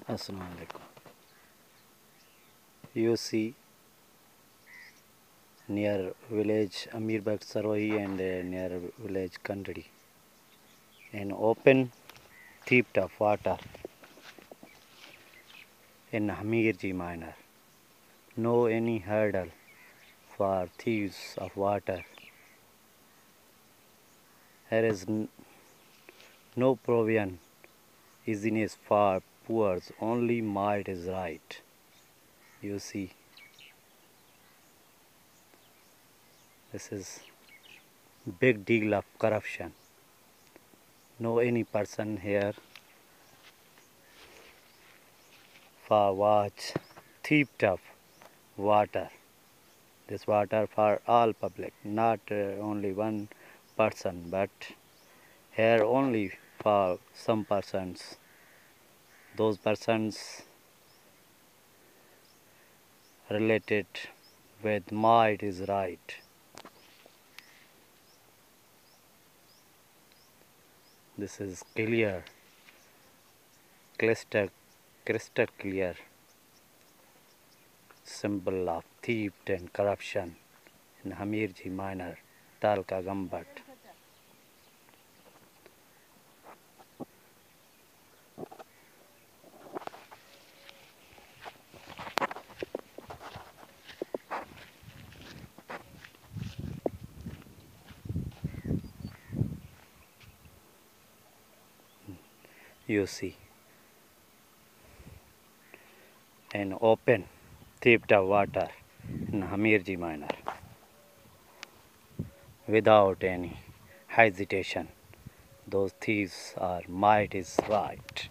Assalamu alaikum. You see near village Amirbag Sarohi and near village Kandadi an open depth of water in Hamirji miner. No any hurdle for thieves of water. There is no provision, easiness for poor, only might is right. You see, this is big deal of corruption. No any person here for watch theft of water. This water for all public, not only one person, but here only for some persons. Those persons related with might is right. This is clear, crystal clear symbol of theft and corruption in Hamirji miner, Talka Gambat. You see an open theft of water in Hamirji miner without any hesitation. Those thieves are might is right.